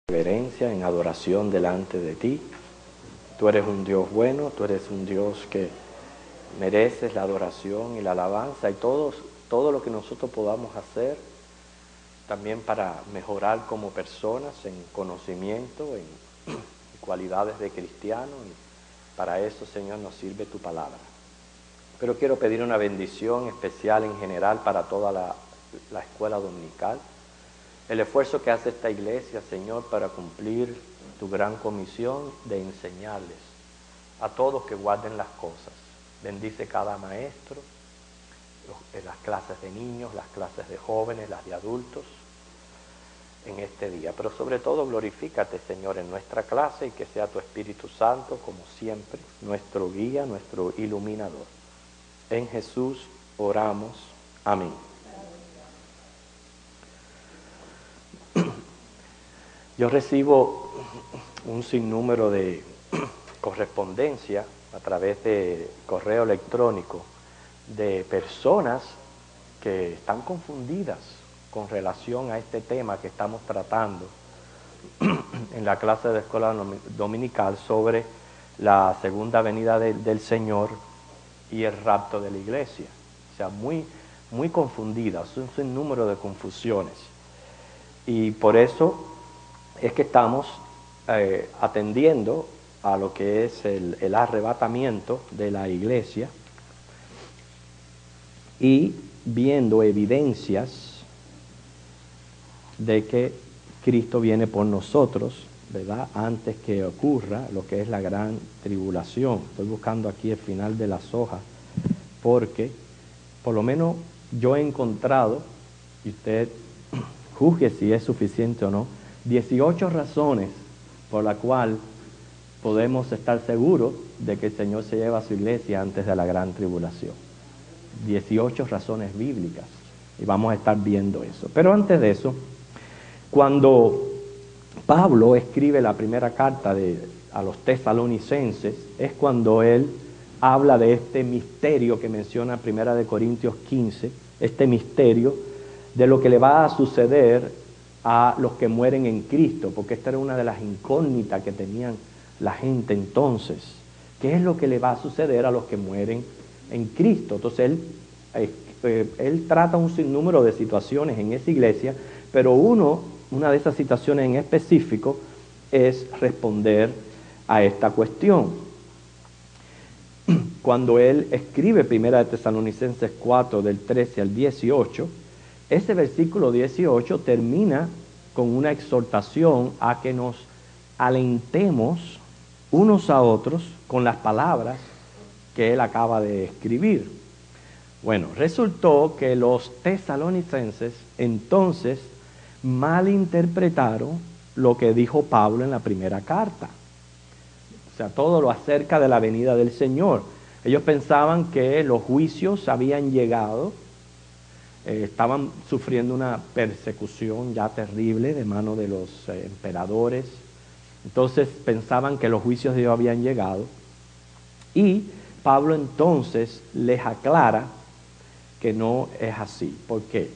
reverencia, en adoración delante de ti. Tú eres un Dios bueno, tú eres un Dios que mereces la adoración y la alabanza y todo lo que nosotros podamos hacer también para mejorar como personas en conocimiento, en cualidades de cristiano, y para eso, Señor, nos sirve tu palabra. Pero quiero pedir una bendición especial en general para toda la escuela dominical, el esfuerzo que hace esta iglesia, Señor, para cumplir tu gran comisión de enseñarles a todos que guarden las cosas. Bendice cada maestro, las clases de niños, las clases de jóvenes, las de adultos, en este día. Pero sobre todo glorifícate, Señor, en nuestra clase, y que sea tu Espíritu Santo, como siempre, nuestro guía, nuestro iluminador. En Jesús oramos. Amén. Yo recibo un sinnúmero de correspondencia a través de correo electrónico de personas que están confundidas con relación a este tema que estamos tratando en la clase de escuela dominical sobre la segunda venida del Señor y el rapto de la iglesia. O sea, muy confundidas, un sinnúmero de confusiones. Y por eso es que estamos atendiendo a lo que es el arrebatamiento de la iglesia y viendo evidencias de que Cristo viene por nosotros, ¿verdad? Antes que ocurra lo que es la gran tribulación. Estoy buscando aquí el final de las hojas, porque por lo menos yo he encontrado, y usted juzgue si es suficiente o no, 18 razones por la cual podemos estar seguros de que el Señor se lleva a su iglesia antes de la gran tribulación. 18 razones bíblicas, y vamos a estar viendo eso. Pero antes de eso, cuando Pablo escribe la primera carta a los tesalonicenses, es cuando él habla de este misterio que menciona Primera de Corintios 15, este misterio de lo que le va a suceder a los que mueren en Cristo, porque esta era una de las incógnitas que tenían la gente entonces. ¿Qué es lo que le va a suceder a los que mueren en Cristo? Entonces él trata un sinnúmero de situaciones en esa iglesia, pero una de esas situaciones en específico es responder a esta cuestión. Cuando él escribe Primera de Tesalonicenses 4, del 13 al 18, ese versículo 18 termina con una exhortación a que nos alentemos unos a otros con las palabras que él acaba de escribir. Bueno, resultó que los tesalonicenses entonces malinterpretaron lo que dijo Pablo en la primera carta. O sea, todo lo acerca de la venida del Señor. Ellos pensaban que los juicios habían llegado, estaban sufriendo una persecución ya terrible de mano de los emperadores. Entonces pensaban que los juicios de Dios habían llegado. Y Pablo entonces les aclara que no es así. ¿Por qué?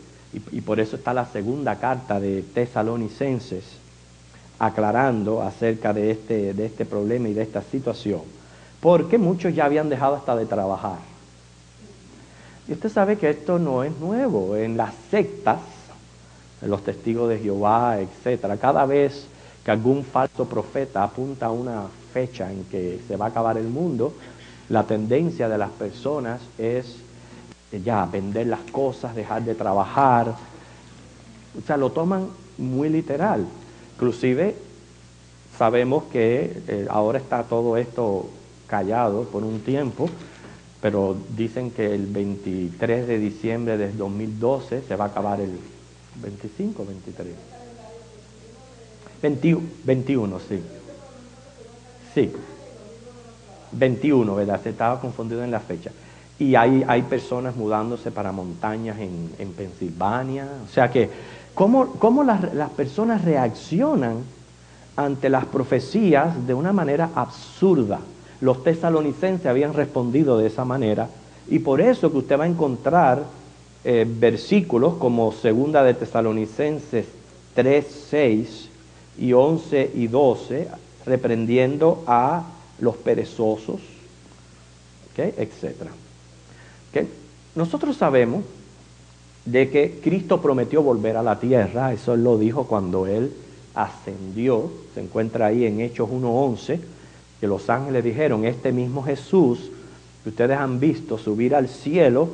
Y por eso está la segunda carta de Tesalonicenses aclarando acerca de este problema y de esta situación. Porque muchos ya habían dejado hasta de trabajar. Y usted sabe que esto no es nuevo. En las sectas, en los testigos de Jehová, etcétera, cada vez que algún falso profeta apunta a una fecha en que se va a acabar el mundo, la tendencia de las personas es ya vender las cosas, dejar de trabajar. O sea, lo toman muy literal. Inclusive sabemos que ahora está todo esto callado por un tiempo, pero dicen que el 23 de diciembre del 2012 se va a acabar el 25, 23. 21, sí. Sí. 21, ¿verdad? Se estaba confundido en la fecha. Y hay personas mudándose para montañas en Pensilvania. O sea que, ¿cómo las personas reaccionan ante las profecías de una manera absurda? Los tesalonicenses habían respondido de esa manera, y por eso que usted va a encontrar versículos como Segunda de Tesalonicenses 3:6, y 11 y 12, reprendiendo a los perezosos, ¿okay?, etcétera. ¿Okay? Nosotros sabemos de que Cristo prometió volver a la tierra. Eso Él lo dijo cuando Él ascendió. Se encuentra ahí en Hechos 1:11, que los ángeles dijeron: este mismo Jesús que ustedes han visto subir al cielo,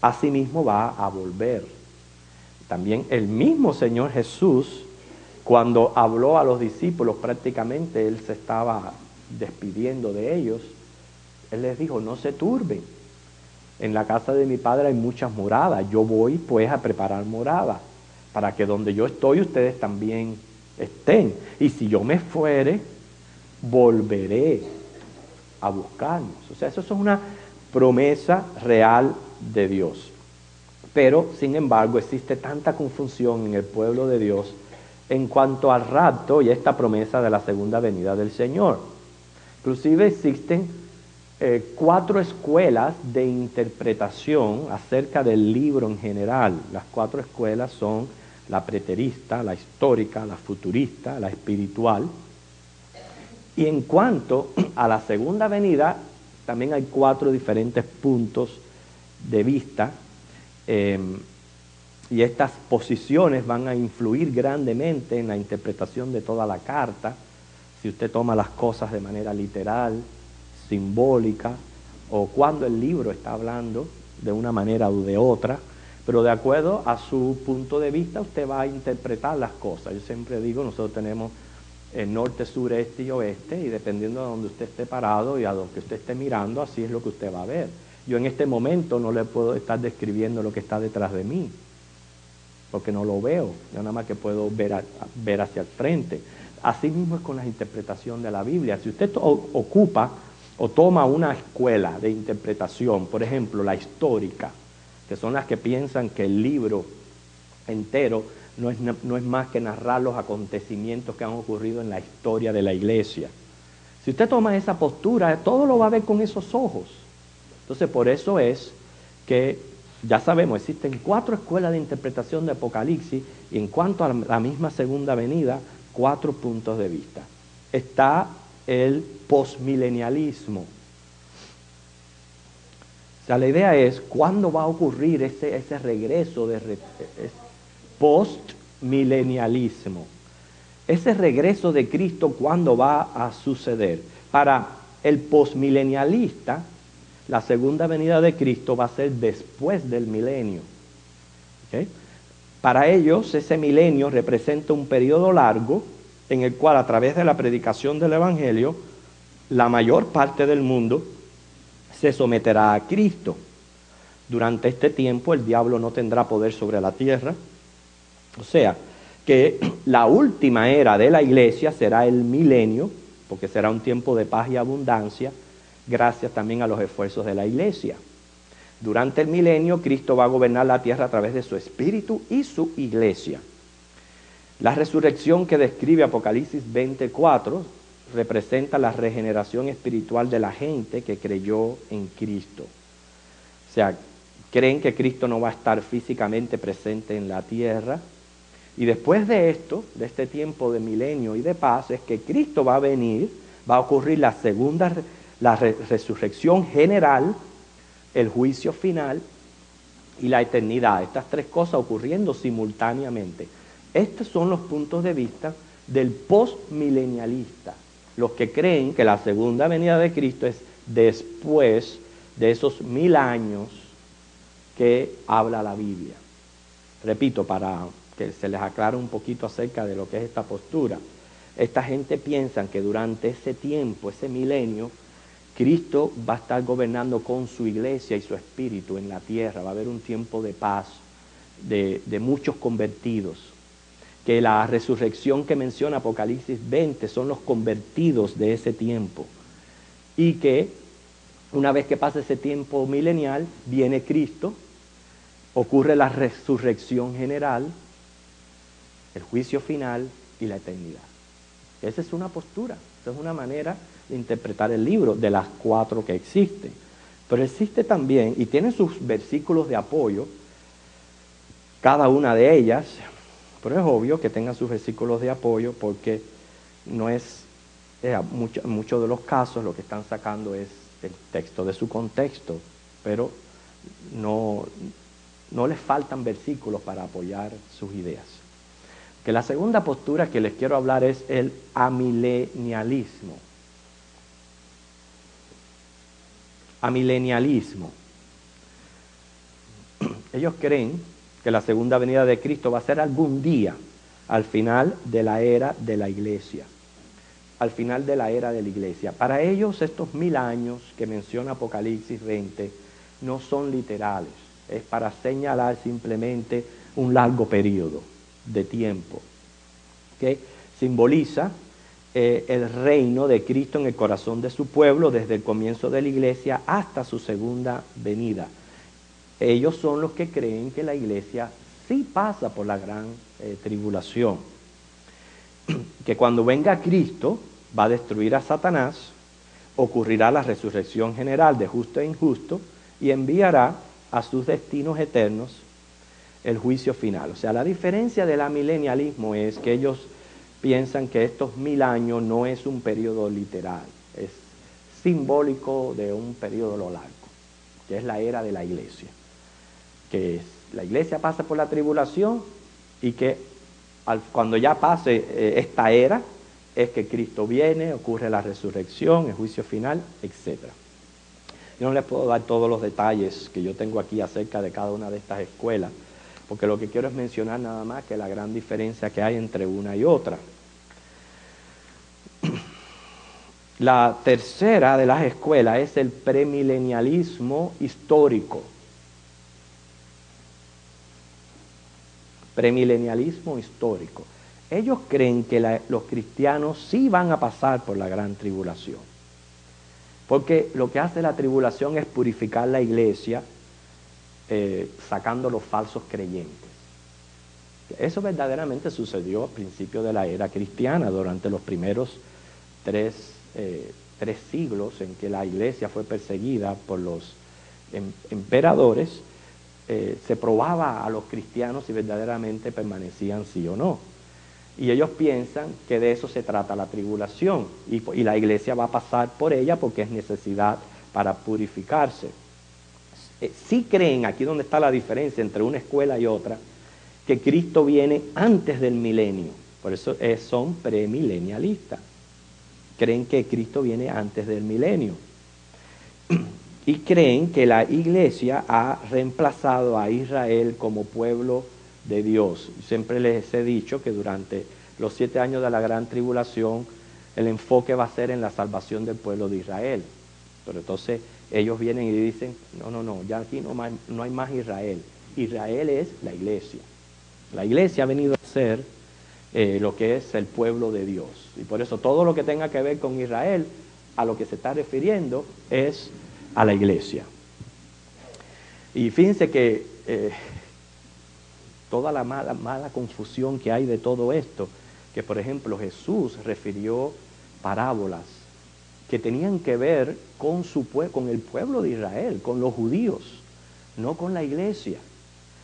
asimismo va a volver. También el mismo Señor Jesús, cuando habló a los discípulos, prácticamente Él se estaba despidiendo de ellos. Él les dijo: no se turben, en la casa de mi Padre hay muchas moradas, yo voy pues a preparar morada, para que donde yo estoy ustedes también estén. Y si yo me fuere, volveré a buscarnos. O sea, eso es una promesa real de Dios. Pero, sin embargo, existe tanta confusión en el pueblo de Dios en cuanto al rapto y esta promesa de la segunda venida del Señor. Inclusive existen 4 escuelas de interpretación acerca del libro en general. Las 4 escuelas son la preterista, la histórica, la futurista, la espiritual. Y en cuanto a la segunda venida, también hay 4 diferentes puntos de vista, y estas posiciones van a influir grandemente en la interpretación de toda la carta. Si usted toma las cosas de manera literal, simbólica, o cuando el libro está hablando de una manera o de otra, pero de acuerdo a su punto de vista usted va a interpretar las cosas. Yo siempre digo, nosotros tenemos el norte, sur, este y oeste, y dependiendo de donde usted esté parado y a lo que usted esté mirando, así es lo que usted va a ver. Yo en este momento no le puedo estar describiendo lo que está detrás de mí, porque no lo veo, yo nada más que puedo ver hacia el frente. Así mismo es con la interpretación de la Biblia. Si usted ocupa o toma una escuela de interpretación, por ejemplo, la histórica, que son las que piensan que el libro entero no es más que narrar los acontecimientos que han ocurrido en la historia de la iglesia. Si usted toma esa postura, todo lo va a ver con esos ojos. Entonces, por eso es que, ya sabemos, existen 4 escuelas de interpretación de Apocalipsis, y en cuanto a la misma segunda venida, 4 puntos de vista. Está el posmilenialismo. O sea, la idea es, ¿cuándo va a ocurrir ese regreso de postmilenialismo? Ese regreso de Cristo, ¿cuándo va a suceder? Para el posmilenialista, la segunda venida de Cristo va a ser después del milenio. ¿Okay? Para ellos, ese milenio representa un periodo largo en el cual, a través de la predicación del Evangelio, la mayor parte del mundo se someterá a Cristo. Durante este tiempo, el diablo no tendrá poder sobre la tierra. O sea, que la última era de la iglesia será el milenio, porque será un tiempo de paz y abundancia, gracias también a los esfuerzos de la iglesia. Durante el milenio, Cristo va a gobernar la tierra a través de su Espíritu y su iglesia. La resurrección que describe Apocalipsis 24 representa la regeneración espiritual de la gente que creyó en Cristo. O sea, creen que Cristo no va a estar físicamente presente en la tierra. Y después de esto, de este tiempo de milenio y de paz, es que Cristo va a venir, va a ocurrir la segunda resurrección general, el juicio final y la eternidad. Estas 3 cosas ocurriendo simultáneamente. Estos son los puntos de vista del postmilenialista, los que creen que la segunda venida de Cristo es después de esos 1000 años que habla la Biblia. Repito, para que se les aclare un poquito acerca de lo que es esta postura. Esta gente piensa que durante ese tiempo, ese milenio, Cristo va a estar gobernando con su iglesia y su espíritu en la tierra. Va a haber un tiempo de paz, de muchos convertidos. Que la resurrección que menciona Apocalipsis 20 son los convertidos de ese tiempo. Y que una vez que pase ese tiempo milenial, viene Cristo, ocurre la resurrección general, el juicio final y la eternidad. Esa es una postura, esa es una manera de interpretar el libro, de las 4 que existen. Pero existe también, y tiene sus versículos de apoyo, cada una de ellas. Pero es obvio que tengan sus versículos de apoyo porque no es, en muchos de los casos lo que están sacando es el texto de su contexto, pero no les faltan versículos para apoyar sus ideas. Que la segunda postura que les quiero hablar es el amilenialismo. Amilenialismo. Ellos creen que la segunda venida de Cristo va a ser algún día, al final de la era de la iglesia. Al final de la era de la iglesia. Para ellos estos 1000 años que menciona Apocalipsis 20 no son literales. Es para señalar simplemente un largo periodo de tiempo que simboliza el reino de Cristo en el corazón de su pueblo desde el comienzo de la iglesia hasta su segunda venida. Ellos son los que creen que la iglesia sí pasa por la gran tribulación, que cuando venga Cristo va a destruir a Satanás, ocurrirá la resurrección general de justo e injusto y enviará a sus destinos eternos el juicio final. O sea, la diferencia del amilenialismo es que ellos piensan que estos 1000 años no es un periodo literal, es simbólico de un periodo largo, que es la era de la iglesia. Que la iglesia pasa por la tribulación y que cuando ya pase esta era, es que Cristo viene, ocurre la resurrección, el juicio final, etc. Yo no les puedo dar todos los detalles que yo tengo aquí acerca de cada una de estas escuelas, porque lo que quiero es mencionar nada más que la gran diferencia que hay entre una y otra. La tercera de las escuelas es el premilenialismo histórico. Premilenialismo histórico. Ellos creen que los cristianos sí van a pasar por la gran tribulación. Porque lo que hace la tribulación es purificar la iglesia, sacando los falsos creyentes. Eso verdaderamente sucedió al principio de la era cristiana, durante los primeros tres siglos en que la iglesia fue perseguida por los emperadores. Se probaba a los cristianos si verdaderamente permanecían sí o no. Y ellos piensan que de eso se trata la tribulación y la iglesia va a pasar por ella porque es necesidad para purificarse. Sí creen, aquí donde está la diferencia entre una escuela y otra, que Cristo viene antes del milenio. Por eso son premilenialistas. Creen que Cristo viene antes del milenio. Y creen que la iglesia ha reemplazado a Israel como pueblo de Dios. Siempre les he dicho que durante los 7 años de la gran tribulación el enfoque va a ser en la salvación del pueblo de Israel. Pero entonces ellos vienen y dicen, no, ya aquí no hay más Israel. Israel es la iglesia. La iglesia ha venido a ser lo que es el pueblo de Dios. Y por eso todo lo que tenga que ver con Israel, a lo que se está refiriendo es a la iglesia. Y fíjense que toda la mala confusión que hay de todo esto, que por ejemplo Jesús refirió parábolas que tenían que ver con el pueblo de Israel, con los judíos, no con la iglesia.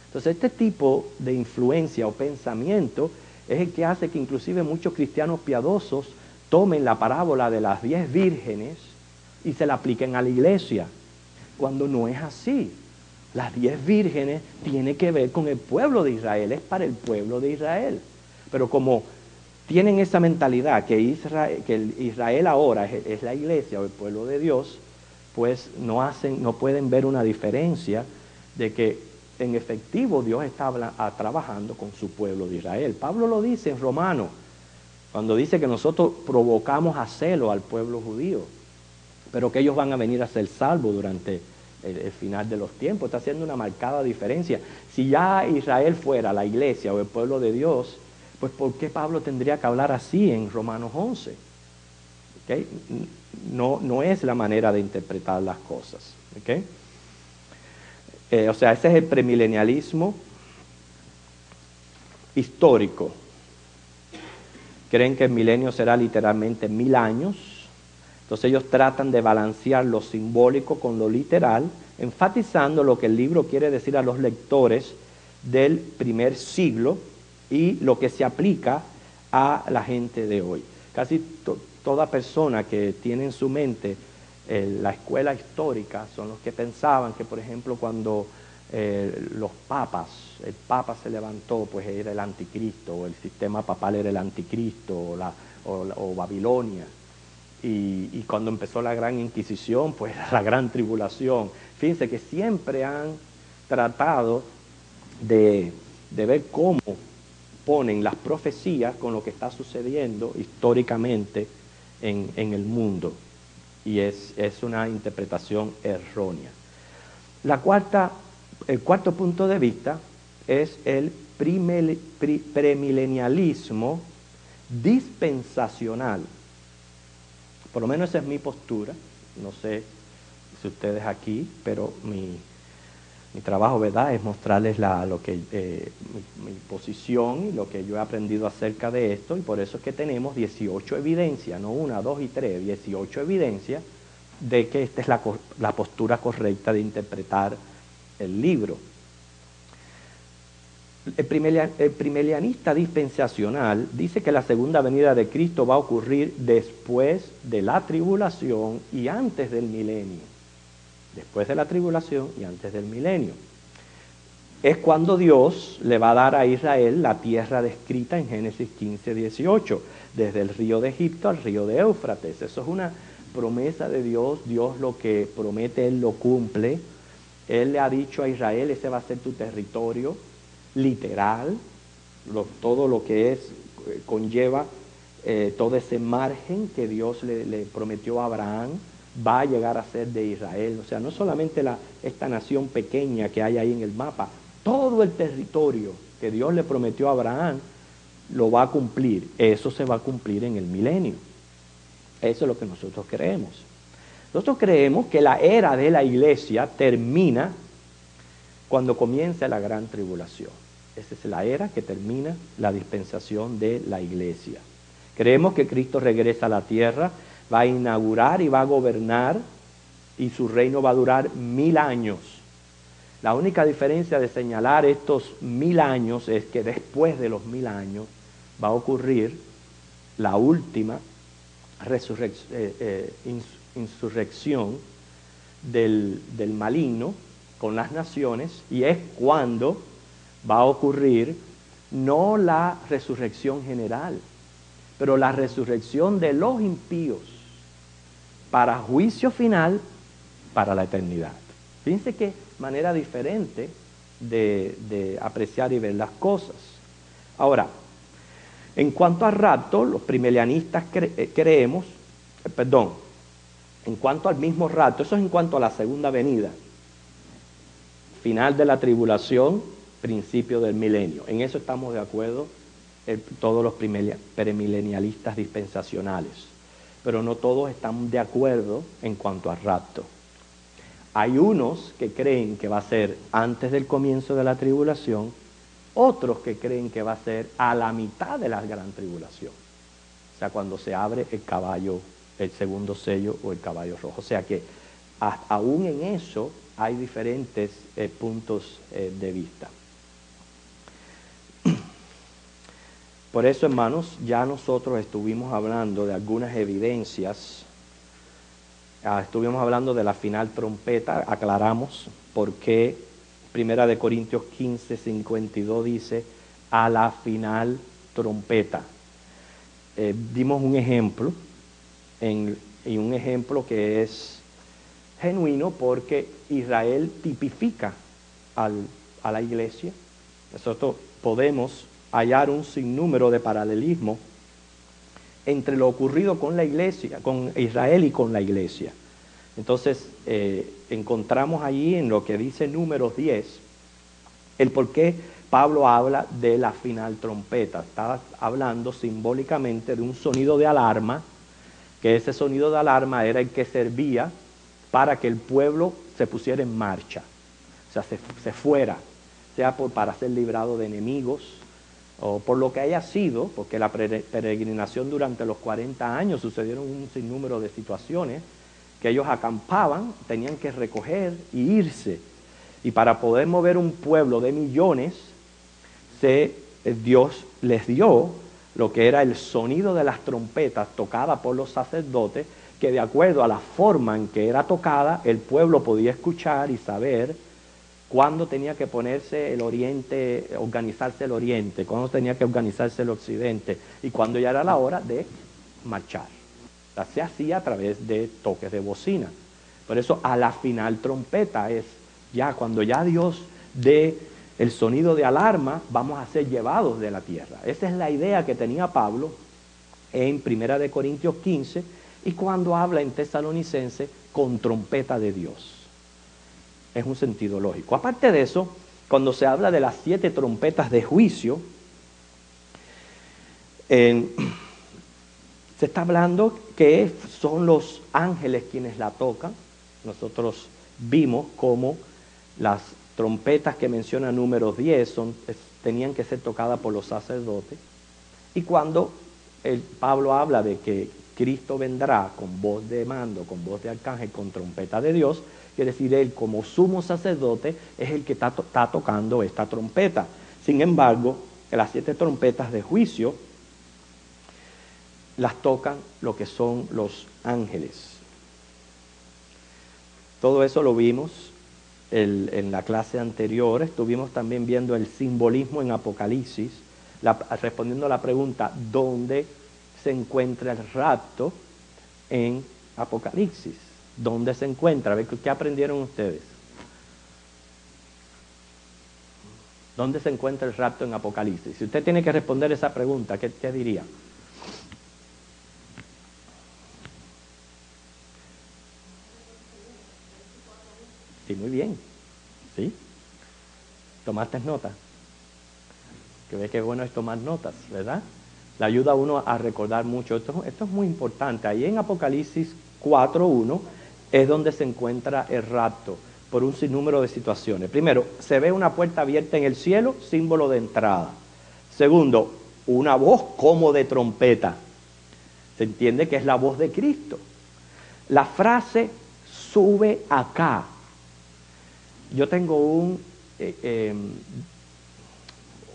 Entonces este tipo de influencia o pensamiento es el que hace que inclusive muchos cristianos piadosos tomen la parábola de las 10 vírgenes y se la apliquen a la iglesia, cuando no es así. Las 10 vírgenes tienen que ver con el pueblo de Israel, es para el pueblo de Israel. Pero como tienen esa mentalidad que Israel ahora es la iglesia o el pueblo de Dios, pues no pueden ver una diferencia de que en efectivo Dios está trabajando con su pueblo de Israel. Pablo lo dice en Romanos, cuando dice que nosotros provocamos a celo al pueblo judío, pero que ellos van a venir a ser salvos durante el final de los tiempos. Está haciendo una marcada diferencia. Si ya Israel fuera la iglesia o el pueblo de Dios, pues ¿por qué Pablo tendría que hablar así en Romanos 11? ¿Okay? No es la manera de interpretar las cosas. ¿Okay? O sea, ese es el premilenialismo histórico. Creen que el milenio será literalmente 1000 años. Entonces ellos tratan de balancear lo simbólico con lo literal, enfatizando lo que el libro quiere decir a los lectores del primer siglo, y lo que se aplica a la gente de hoy. Casi toda persona que tiene en su mente la escuela histórica son los que pensaban que, por ejemplo, cuando el Papa se levantó, pues era el anticristo, o el sistema papal era el anticristo, o Babilonia. Y cuando empezó la Gran Inquisición, pues la Gran Tribulación. Fíjense que siempre han tratado de ver cómo ponen las profecías con lo que está sucediendo históricamente en el mundo. Y es una interpretación errónea. El cuarto punto de vista es el premilenialismo dispensacional. Por lo menos esa es mi postura. No sé si ustedes aquí, pero mi trabajo, ¿verdad?, es mostrarles mi posición y lo que yo he aprendido acerca de esto, y por eso es que tenemos 18 evidencias, no una, dos y tres, 18 evidencias de que esta es la postura correcta de interpretar el libro. El premilenialista dispensacional dice que la segunda venida de Cristo va a ocurrir después de la tribulación y antes del milenio. Después de la tribulación y antes del milenio. Es cuando Dios le va a dar a Israel la tierra descrita en Génesis 15, 18, desde el río de Egipto al río de Éufrates. Eso es una promesa de Dios. Dios lo que promete, Él lo cumple. Él le ha dicho a Israel, ese va a ser tu territorio literal, todo lo que conlleva todo ese margen que Dios le prometió a Abraham, va a llegar a ser de Israel. O sea, no solamente esta nación pequeña que hay ahí en el mapa, todo el territorio que Dios le prometió a Abraham lo va a cumplir. Eso se va a cumplir en el milenio. Eso es lo que nosotros creemos. Nosotros creemos que la era de la iglesia termina cuando comienza la gran tribulación. Esa es la era que termina la dispensación de la iglesia. Creemos que Cristo regresa a la tierra, va a inaugurar y va a gobernar, y su reino va a durar 1000 años. La única diferencia de señalar estos 1000 años es que después de los 1000 años va a ocurrir la última insurrección del maligno con las naciones, y es cuando va a ocurrir no la resurrección general, pero la resurrección de los impíos para juicio final para la eternidad. Fíjense qué manera diferente de apreciar y ver las cosas. Ahora, en cuanto a rapto, los premilenialistas creemos, en cuanto al mismo rapto, eso es en cuanto a la segunda venida, final de la tribulación, principio del milenio. En eso estamos de acuerdo todos los premilenialistas dispensacionales, pero no todos están de acuerdo en cuanto al rapto. Hay unos que creen que va a ser antes del comienzo de la tribulación, otros que creen que va a ser a la mitad de la gran tribulación, o sea, cuando se abre el caballo, el segundo sello o el caballo rojo. O sea que aún en eso hay diferentes puntos de vista. Por eso, hermanos, ya nosotros estuvimos hablando de algunas evidencias. Estuvimos hablando de la final trompeta, aclaramos por qué 1 Corintios 15, 52 dice a la final trompeta. Dimos un ejemplo, y un ejemplo que es genuino porque Israel tipifica a la iglesia. Nosotros podemos hallar un sinnúmero de paralelismo entre lo ocurrido con la iglesia, con Israel y con la iglesia. Entonces, encontramos allí en lo que dice Números 10, el por qué Pablo habla de la final trompeta. Está hablando simbólicamente de un sonido de alarma, que ese sonido de alarma era el que servía para que el pueblo se pusiera en marcha, o sea, se fuera, sea para ser librado de enemigos, o por lo que haya sido, porque la peregrinación durante los 40 años sucedieron un sinnúmero de situaciones que ellos acampaban, tenían que recoger y irse. Y para poder mover un pueblo de millones, se Dios les dio lo que era el sonido de las trompetas tocada por los sacerdotes, que de acuerdo a la forma en que era tocada, el pueblo podía escuchar y saber cuándo tenía que ponerse el oriente, organizarse el oriente, cuándo tenía que organizarse el occidente y cuándo ya era la hora de marchar. O sea, se hacía a través de toques de bocina. Por eso a la final trompeta es ya cuando ya Dios dé el sonido de alarma, vamos a ser llevados de la tierra. Esa es la idea que tenía Pablo en 1 Corintios 15 y cuando habla en Tesalonicense con trompeta de Dios. Es un sentido lógico. Aparte de eso, cuando se habla de las 7 trompetas de juicio, se está hablando que son los ángeles quienes la tocan. Nosotros vimos cómo las trompetas que menciona número 10 tenían que ser tocadas por los sacerdotes. Y cuando Pablo habla de que Cristo vendrá con voz de mando, con voz de arcángel, con trompeta de Dios, quiere decir, él como sumo sacerdote es el que está tocando esta trompeta. Sin embargo, las 7 trompetas de juicio las tocan lo que son los ángeles. Todo eso lo vimos en la clase anterior. Estuvimos también viendo el simbolismo en Apocalipsis, respondiendo a la pregunta, ¿dónde se encuentra el rapto en Apocalipsis? ¿Dónde se encuentra? A ver, ¿qué aprendieron ustedes? ¿Dónde se encuentra el rapto en Apocalipsis? Si usted tiene que responder esa pregunta, ¿qué diría? Sí, muy bien. ¿Sí? ¿Tomaste nota? Que ve que bueno es tomar notas, ¿verdad? Le ayuda a uno a recordar mucho. Esto es muy importante. Ahí en Apocalipsis 4:1 es donde se encuentra el rapto por un sinnúmero de situaciones. Primero, se ve una puerta abierta en el cielo, símbolo de entrada. Segundo, una voz como de trompeta. Se entiende que es la voz de Cristo. La frase sube acá. Yo tengo un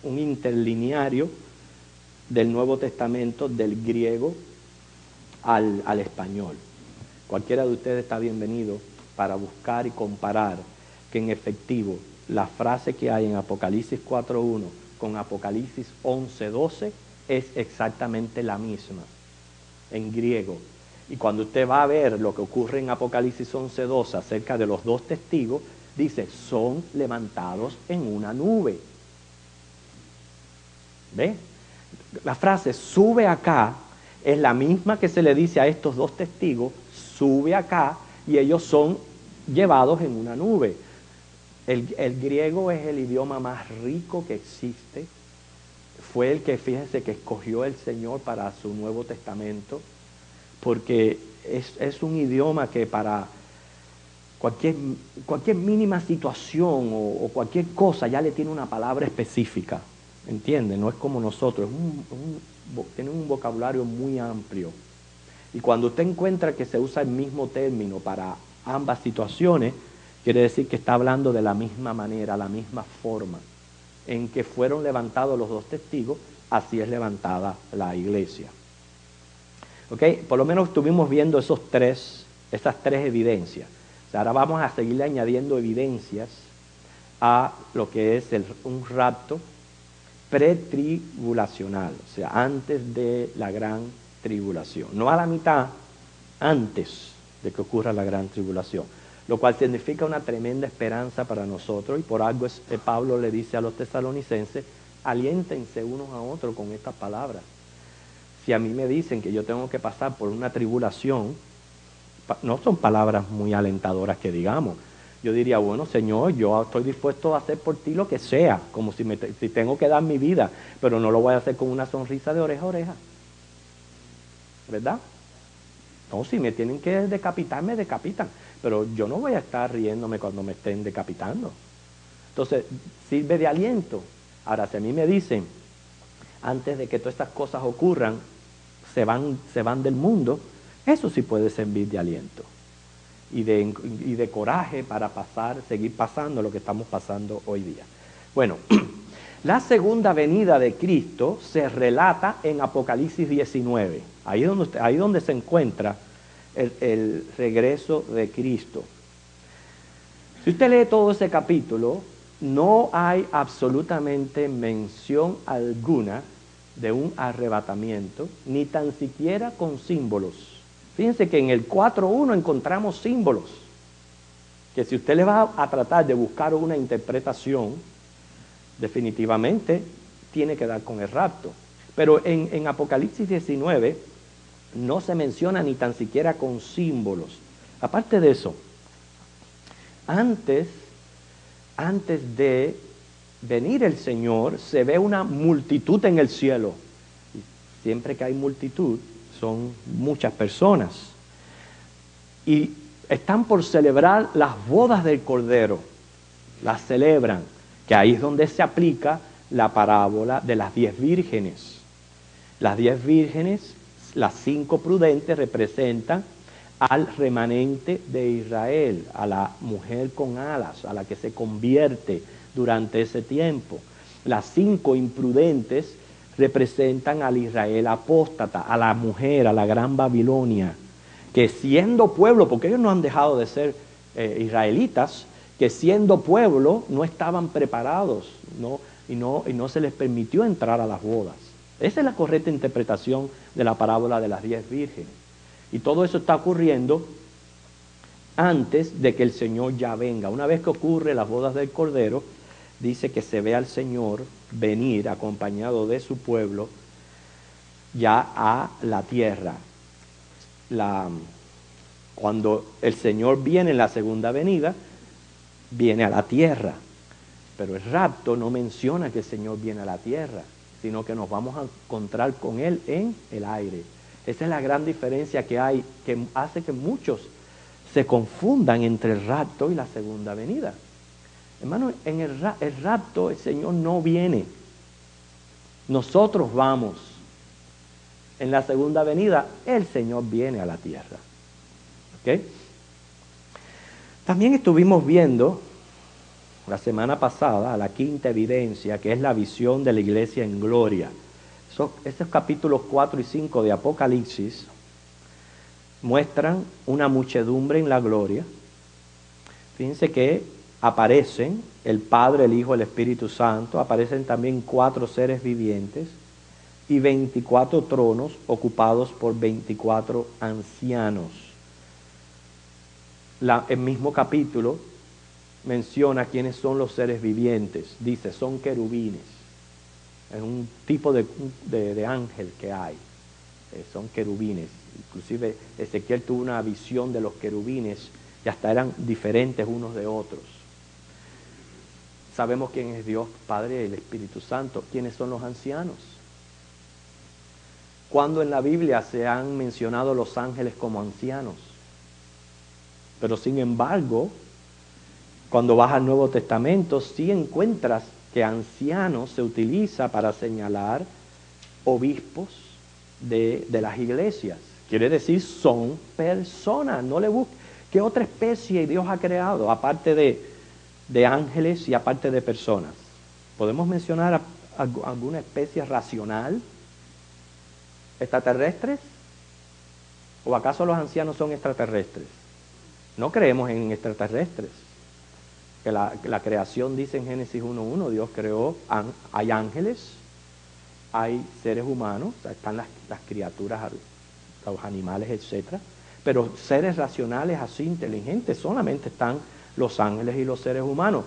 interlineario del Nuevo Testamento del griego al español. Cualquiera de ustedes está bienvenido para buscar y comparar que en efectivo la frase que hay en Apocalipsis 4:1 con Apocalipsis 11:12 es exactamente la misma en griego. Y cuando usted va a ver lo que ocurre en Apocalipsis 11:12 acerca de los 2 testigos, dice, son levantados en una nube. ¿Ve? La frase sube acá es la misma que se le dice a estos 2 testigos, sube acá, y ellos son llevados en una nube. El griego es el idioma más rico que existe. Fue el que, fíjense, que escogió el Señor para su Nuevo Testamento, porque es un idioma que para cualquier mínima situación o cualquier cosa ya le tiene una palabra específica. ¿Entiende? No es como nosotros, tiene un vocabulario muy amplio. Y cuando usted encuentra que se usa el mismo término para ambas situaciones, quiere decir que está hablando de la misma manera, la misma forma en que fueron levantados los 2 testigos, así es levantada la iglesia. ¿Ok? Por lo menos estuvimos viendo esas 3 evidencias. O sea, ahora vamos a seguirle añadiendo evidencias a lo que es un rapto pretribulacional, o sea, antes de la gran tribulación, no a la mitad, antes de que ocurra la gran tribulación, lo cual significa una tremenda esperanza para nosotros, y por algo Pablo le dice a los tesalonicenses, aliéntense unos a otros con estas palabras. Si a mí me dicen que yo tengo que pasar por una tribulación, no son palabras muy alentadoras que digamos. Yo diría, bueno, Señor, yo estoy dispuesto a hacer por ti lo que sea, como si tengo que dar mi vida, pero no lo voy a hacer con una sonrisa de oreja a oreja. ¿Verdad? No, si me tienen que decapitar, me decapitan, pero yo no voy a estar riéndome cuando me estén decapitando. Entonces, sirve de aliento. Ahora, si a mí me dicen, antes de que todas estas cosas ocurran, se van del mundo, eso sí puede servir de aliento. Y de coraje para seguir pasando lo que estamos pasando hoy día. Bueno, La segunda venida de Cristo se relata en Apocalipsis 19. Ahí es donde se encuentra el regreso de Cristo. Si usted lee todo ese capítulo, no hay absolutamente mención alguna de un arrebatamiento, ni tan siquiera con símbolos. Fíjense que en el 4.1 encontramos símbolos, que si usted le va a tratar de buscar una interpretación, definitivamente tiene que dar con el rapto. Pero en Apocalipsis 19 no se menciona ni tan siquiera con símbolos. Aparte de eso, antes de venir el Señor, se ve una multitud en el cielo. Siempre que hay multitud, son muchas personas. Y están por celebrar las bodas del Cordero. Las celebran, que ahí es donde se aplica la parábola de las 10 vírgenes. Las 10 vírgenes, las 5 prudentes, representan al remanente de Israel, a la mujer con alas, a la que se convierte durante ese tiempo. Las 5 imprudentes representan al Israel apóstata, a la mujer, a la gran Babilonia, que siendo pueblo, porque ellos no han dejado de ser israelitas, que siendo pueblo no estaban preparados, y no se les permitió entrar a las bodas. Esa es la correcta interpretación de la parábola de las 10 vírgenes. Y todo eso está ocurriendo antes de que el Señor ya venga. Una vez que ocurre las bodas del Cordero, dice que se ve al Señor venir acompañado de su pueblo ya a la tierra. Cuando el Señor viene en la segunda venida, viene a la tierra. Pero el rapto no menciona que el Señor viene a la tierra, sino que nos vamos a encontrar con Él en el aire. Esa es la gran diferencia que hay, que hace que muchos se confundan entre el rapto y la segunda venida. Hermano, en el rapto el Señor no viene. Nosotros vamos. En la segunda venida el Señor viene a la tierra. ¿Ok? También estuvimos viendo la semana pasada la quinta evidencia, que es la visión de la iglesia en gloria. Esos capítulos 4 y 5 de Apocalipsis muestran una muchedumbre en la gloria. Fíjense que aparecen el Padre, el Hijo, el Espíritu Santo, aparecen también 4 seres vivientes y 24 tronos ocupados por 24 ancianos. El mismo capítulo menciona quiénes son los seres vivientes. Dice, son querubines. Es un tipo de ángel que hay. Son querubines. Inclusive Ezequiel tuvo una visión de los querubines y hasta eran diferentes unos de otros. Sabemos quién es Dios, Padre y el Espíritu Santo. ¿Quiénes son los ancianos? ¿Cuándo en la Biblia se han mencionado los ángeles como ancianos? Pero sin embargo, cuando vas al Nuevo Testamento, sí encuentras que anciano se utiliza para señalar obispos de las iglesias. Quiere decir, son personas. No le busques. ¿Qué otra especie Dios ha creado aparte de ángeles y aparte de personas? ¿Podemos mencionar alguna especie racional? ¿Extraterrestres? ¿O acaso los ancianos son extraterrestres? No creemos en extraterrestres. Que la creación dice en Génesis 1.1, Dios creó, hay ángeles, hay seres humanos, o sea, están las criaturas, los animales, etc. Pero seres racionales así inteligentes solamente están los ángeles y los seres humanos.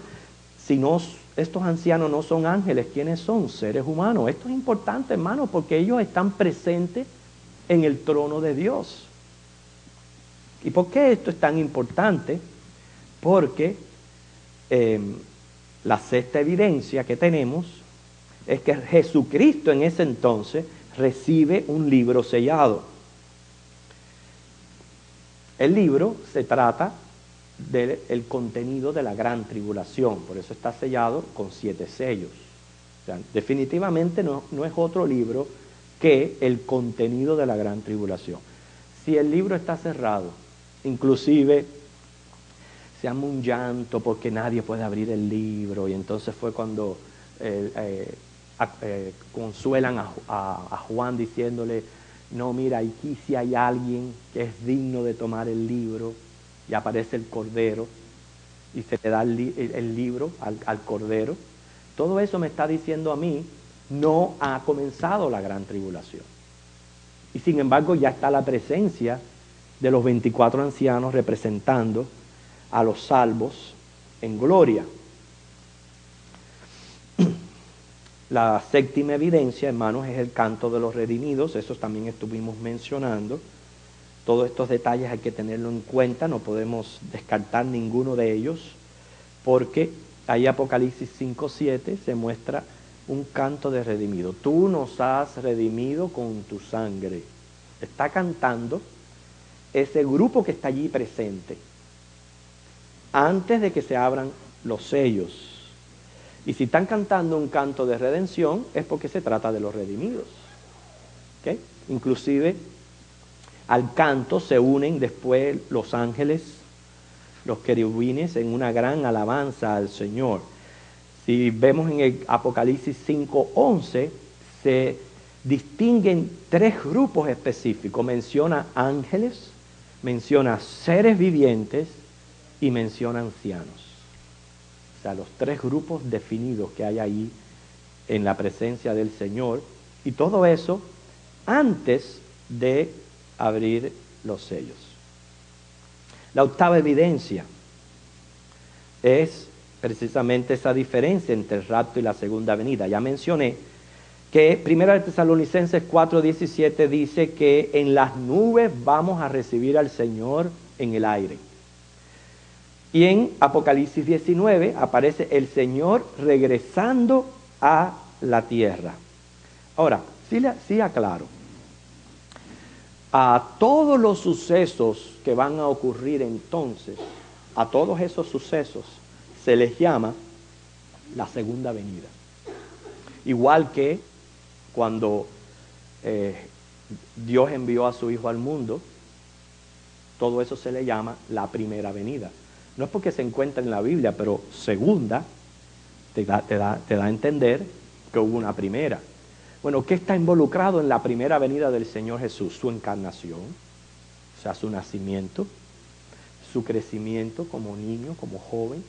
Si no, estos ancianos no son ángeles, ¿quiénes son? Seres humanos. Esto es importante, hermano, porque ellos están presentes en el trono de Dios. ¿Y por qué esto es tan importante? Porque la sexta evidencia que tenemos es que Jesucristo en ese entonces recibe un libro sellado. El libro se trata del contenido de la gran tribulación, por eso está sellado con 7 sellos. O sea, definitivamente no es otro libro que el contenido de la gran tribulación. Si el libro está cerrado, inclusive se arma un llanto porque nadie puede abrir el libro, y entonces fue cuando consuelan a Juan diciéndole, no, mira, aquí sí hay alguien que es digno de tomar el libro, y aparece el Cordero, y se le da el libro al Cordero. Todo eso me está diciendo a mí, no ha comenzado la gran tribulación. Y sin embargo ya está la presencia de los 24 ancianos representando a los salvos en gloria. La séptima evidencia, hermanos, es el canto de los redimidos. Eso también estuvimos mencionando. Todos estos detalles hay que tenerlo en cuenta, no podemos descartar ninguno de ellos, porque ahí Apocalipsis 5:7 se muestra un canto de redimido. Tú nos has redimido con tu sangre. Está cantando ese grupo que está allí presente, antes de que se abran los sellos. Y si están cantando un canto de redención, es porque se trata de los redimidos. ¿Okay? Inclusive al canto se unen después los ángeles, los querubines, en una gran alabanza al Señor. Si vemos en el Apocalipsis 5:11, se distinguen tres grupos específicos. Menciona ángeles, menciona seres vivientes y menciona ancianos. O sea, los tres grupos definidos que hay ahí en la presencia del Señor. Y todo eso antes de abrir los sellos. La octava evidencia es precisamente esa diferencia entre el rapto y la segunda venida. Ya mencioné que 1 Tesalonicenses 4:17 dice que en las nubes vamos a recibir al Señor en el aire. Y en Apocalipsis 19 aparece el Señor regresando a la tierra. Ahora, sí aclaro. A todos los sucesos que van a ocurrir entonces, a todos esos sucesos se les llama la segunda venida. Igual que cuando Dios envió a su Hijo al mundo, todo eso se le llama la primera venida. No es porque se encuentra en la Biblia, pero segunda te da a entender que hubo una primera. Bueno, ¿qué está involucrado en la primera venida del Señor Jesús? Su encarnación, o sea, su nacimiento, su crecimiento como niño, como joven,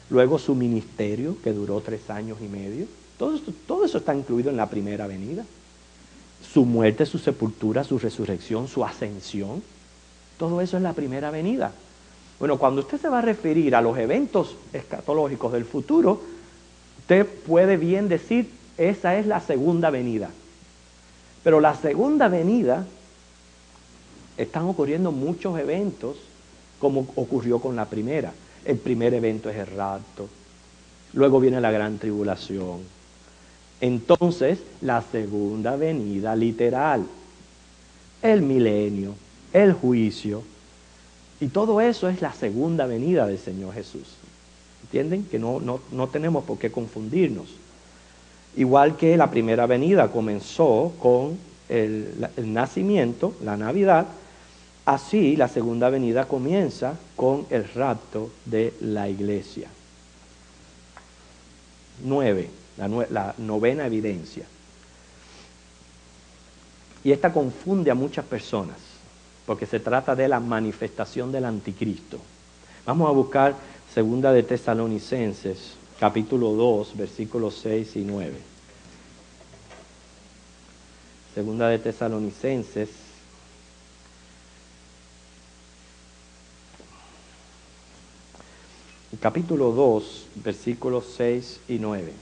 luego su ministerio, que duró 3 años y medio. Todo eso está incluido en la primera venida. Su muerte, su sepultura, su resurrección, su ascensión, todo eso es la primera venida. Bueno, cuando usted se va a referir a los eventos escatológicos del futuro, usted puede bien decir, esa es la segunda venida. Pero la segunda venida, están ocurriendo muchos eventos como ocurrió con la primera. El primer evento es el rapto, luego viene la gran tribulación. Entonces, la segunda venida literal, el milenio, el juicio, y todo eso es la segunda venida del Señor Jesús. ¿Entienden? Que no tenemos por qué confundirnos. Igual que la primera venida comenzó con el nacimiento, la Navidad, así la segunda venida comienza con el rapto de la iglesia. 9, la novena evidencia. Y esta confunde a muchas personas, porque se trata de la manifestación del anticristo. Vamos a buscar 2 de Tesalonicenses, capítulo 2, versículos 6 y 9. 2 de Tesalonicenses, capítulo 2, versículos 6 y 9.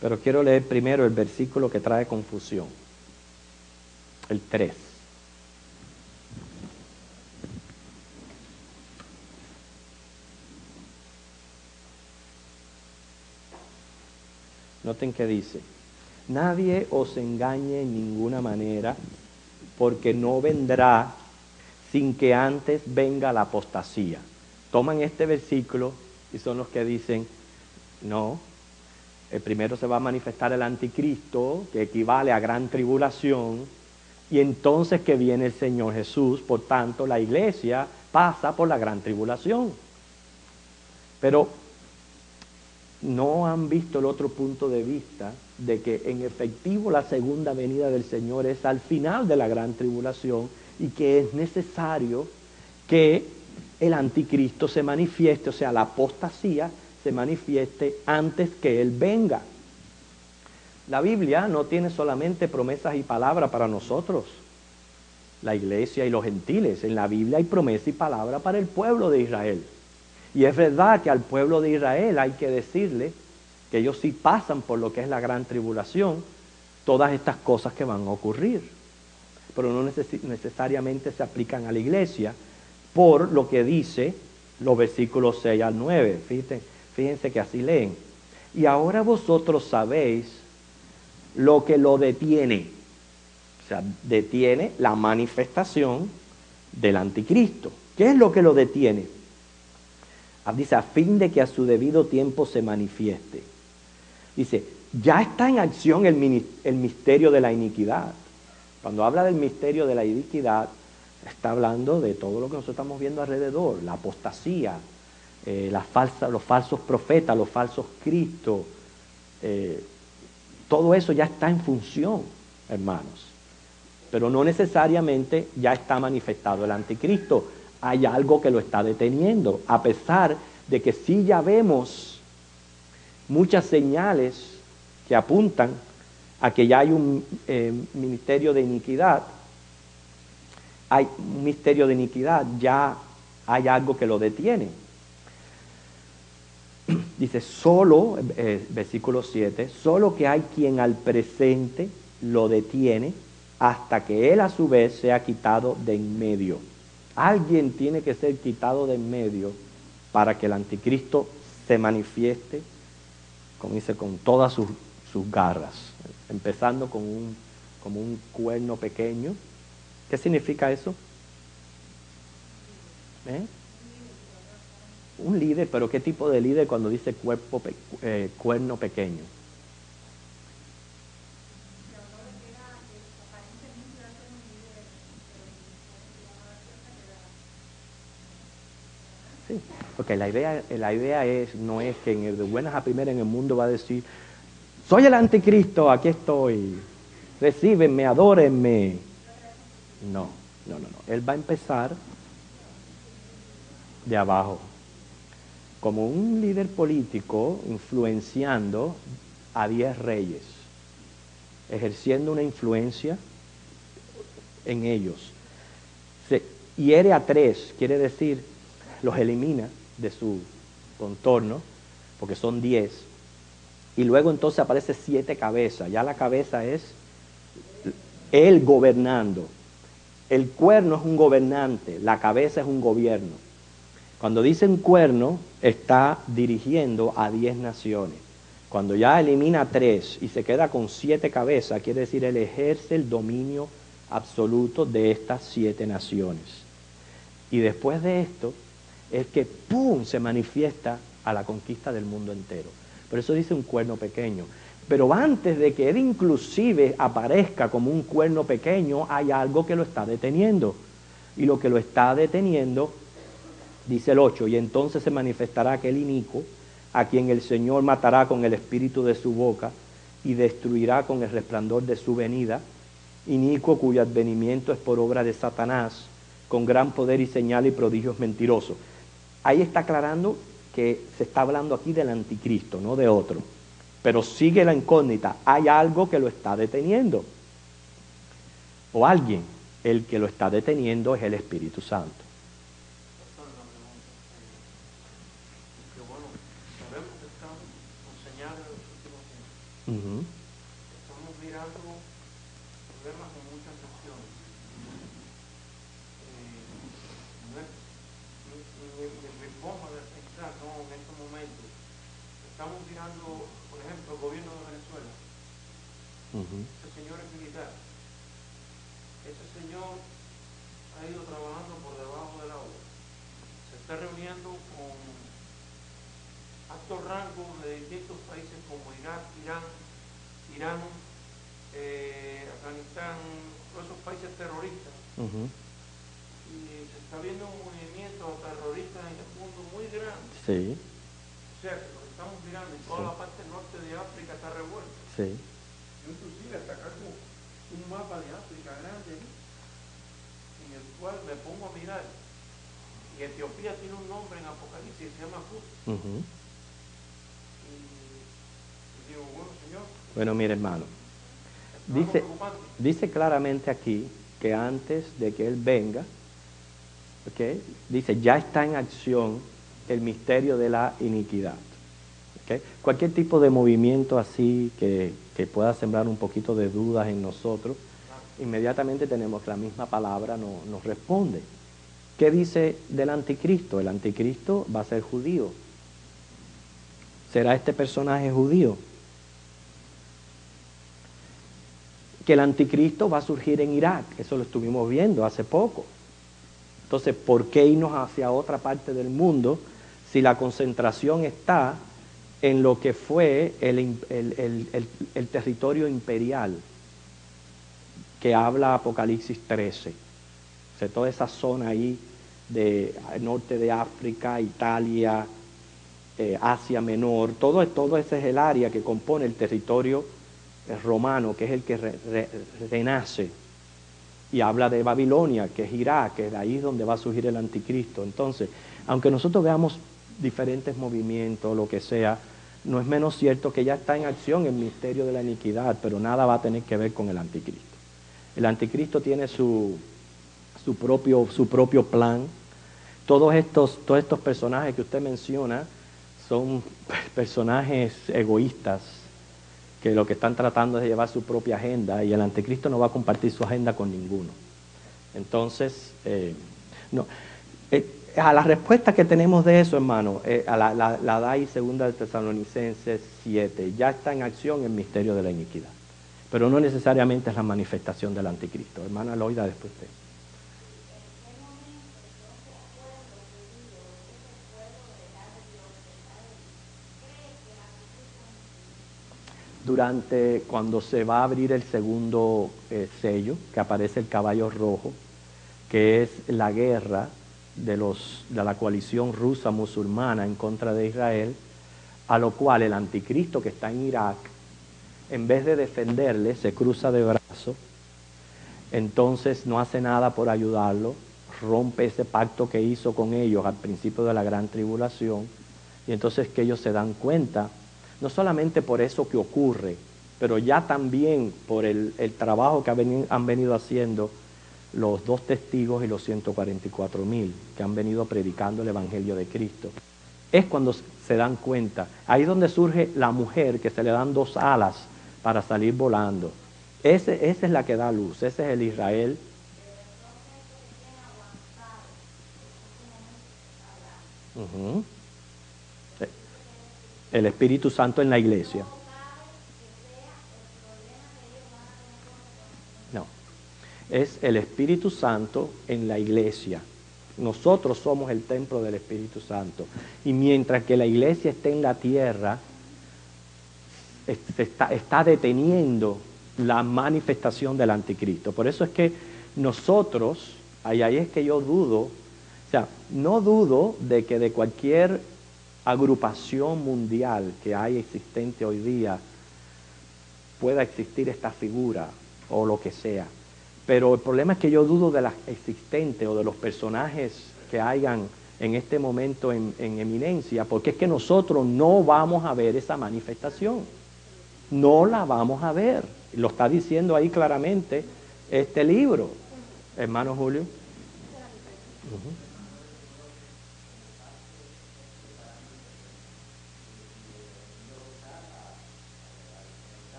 Pero quiero leer primero el versículo que trae confusión, el 3. Noten que dice, nadie os engañe en ninguna manera, porque no vendrá sin que antes venga la apostasía. Toman este versículo y son los que dicen, no, primero se va a manifestar el anticristo, que equivale a gran tribulación, Y entonces que viene el Señor Jesús, por tanto la iglesia pasa por la gran tribulación. Pero no han visto el otro punto de vista de que en efectivo la segunda venida del Señor es al final de la gran tribulación y que es necesario que el anticristo se manifieste, o sea, la apostasía se manifieste antes que Él venga. La Biblia no tiene solamente promesas y palabras para nosotros, la iglesia y los gentiles. En la Biblia hay promesa y palabra para el pueblo de Israel. Y es verdad que al pueblo de Israel hay que decirle que ellos sí pasan por lo que es la gran tribulación, todas estas cosas que van a ocurrir. Pero no necesariamente se aplican a la iglesia por lo que dice los versículos 6 al 9. Fíjense que así leen. Y ahora vosotros sabéis lo que lo detiene. O sea, detiene la manifestación del anticristo. ¿Qué es lo que lo detiene? Dice, a fin de que a su debido tiempo se manifieste. Dice, ya está en acción el misterio de la iniquidad. Cuando habla del misterio de la iniquidad, está hablando de todo lo que nosotros estamos viendo alrededor, la apostasía, los falsos profetas, los falsos cristos, todo eso ya está en función, hermanos. Pero no necesariamente ya está manifestado el anticristo. Hay algo que lo está deteniendo, a pesar de que sí ya vemos muchas señales que apuntan a que ya hay un ministerio de iniquidad. Hay un misterio de iniquidad, ya hay algo que lo detiene. Dice, solo, versículo 7, solo que hay quien al presente lo detiene hasta que él a su vez sea quitado de en medio. Alguien tiene que ser quitado de en medio para que el anticristo se manifieste, como dice, con todas sus garras, empezando como un cuerno pequeño. ¿Qué significa eso? Un líder, pero ¿qué tipo de líder cuando dice cuerno pequeño? Sí, porque la idea no es que de buenas a primeras en el mundo va a decir, soy el anticristo, aquí estoy, recíbenme, adórenme. No. Él va a empezar de abajo, como un líder político influenciando a 10 reyes, ejerciendo una influencia en ellos. Se hiere a 3, quiere decir, los elimina de su contorno, porque son 10, y luego entonces aparece 7 cabezas, ya la cabeza es él gobernando. El cuerno es un gobernante, la cabeza es un gobierno. Cuando dicen cuerno, está dirigiendo a 10 naciones. Cuando ya elimina 3 y se queda con 7 cabezas, quiere decir, él ejerce el dominio absoluto de estas 7 naciones. Y después de esto, es que ¡pum!, se manifiesta a la conquista del mundo entero. Por eso dice un cuerno pequeño. Pero antes de que él inclusive aparezca como un cuerno pequeño, hay algo que lo está deteniendo. Y lo que lo está deteniendo, dice el 8, y entonces se manifestará aquel inicuo, a quien el Señor matará con el espíritu de su boca y destruirá con el resplandor de su venida, inicuo cuyo advenimiento es por obra de Satanás, con gran poder y señal y prodigios mentirosos. Ahí está aclarando que se está hablando aquí del anticristo, no de otro. Pero sigue la incógnita, hay algo que lo está deteniendo. O alguien, el que lo está deteniendo es el Espíritu Santo. Estamos mirando problemas en muchas naciones. No es mi forma de pensar, no, en este momento. Estamos mirando, por ejemplo, el gobierno de Venezuela. Ese señor es militar. Ese señor ha ido trabajando por debajo del agua. Se está reuniendo con altos rangos de distintos países como Irak, Irán, Afganistán, todos esos países terroristas. Ujú. Y se está viendo un movimiento terrorista en el mundo muy grande. Sí, O sea, que lo que estamos mirando en toda Sí. la parte norte de África está revuelta. sí. Yo inclusive hasta acá como un mapa de África grande, ¿no? En el cual me pongo a mirar. Y Etiopía tiene un nombre en Apocalipsis, se llama Kut. Ujú. Y digo, bueno, Señor, Bueno, mire, hermano, esto es algo dice, preocupante. dice claramente aquí que antes de que Él venga, ¿ok? Dice, ya está en acción el misterio de la iniquidad. ¿Ok? Cualquier tipo de movimiento así que pueda sembrar un poquito de dudas en nosotros, inmediatamente tenemos que la misma palabra nos responde. ¿Qué dice del anticristo? El anticristo va a ser judío. ¿Será este personaje judío? Que el anticristo va a surgir en Irak, eso lo estuvimos viendo hace poco. Entonces, ¿por qué irnos hacia otra parte del mundo si la concentración está en lo que fue el territorio imperial que habla Apocalipsis 13? O sea, toda esa zona ahí de norte de África, Italia, Asia Menor, todo ese es el área que compone el territorio romano, que es el que renace. Y habla de Babilonia, que es Irak, que es ahí donde va a surgir el anticristo. Entonces, aunque nosotros veamos diferentes movimientos, lo que sea, no es menos cierto que ya está en acción el misterio de la iniquidad, pero nada va a tener que ver con el anticristo. El anticristo tiene su propio plan. Todos estos personajes que usted menciona son personajes egoístas que lo que están tratando es de llevar su propia agenda y el anticristo no va a compartir su agenda con ninguno. Entonces, no. A la respuesta que tenemos de eso, hermano, la da ahí 2 de Tesalonicenses 7. Ya está en acción el misterio de la iniquidad. Pero no necesariamente es la manifestación del anticristo. Hermana Loida, después usted. Cuando se va a abrir el segundo sello, que aparece el caballo rojo, que es la guerra de la coalición rusa musulmana en contra de Israel, a lo cual el anticristo que está en Irak, en vez de defenderle, se cruza de brazos, entonces no hace nada por ayudarlo, rompe ese pacto que hizo con ellos al principio de la gran tribulación, y entonces que ellos se dan cuenta, no solamente por eso que ocurre, pero ya también por el trabajo que han venido haciendo los 2 testigos y los 144,000 que han venido predicando el Evangelio de Cristo. Es cuando se dan cuenta. Ahí es donde surge la mujer que se le dan 2 alas para salir volando. Esa es la que da luz, ese es el Israel. Uh-huh. El Espíritu Santo en la iglesia. No, es el Espíritu Santo en la iglesia. Nosotros somos el templo del Espíritu Santo. Y mientras que la iglesia esté en la tierra, está deteniendo la manifestación del anticristo. Por eso es que nosotros, ahí es que yo dudo, o sea, no dudo de que de cualquier agrupación mundial que hay existente hoy día pueda existir esta figura o lo que sea. Pero el problema es que yo dudo de las existentes o de los personajes que hayan en este momento en eminencia, porque es que nosotros no vamos a ver esa manifestación. No la vamos a ver. Lo está diciendo ahí claramente este libro, hermano Julio. Uh-huh.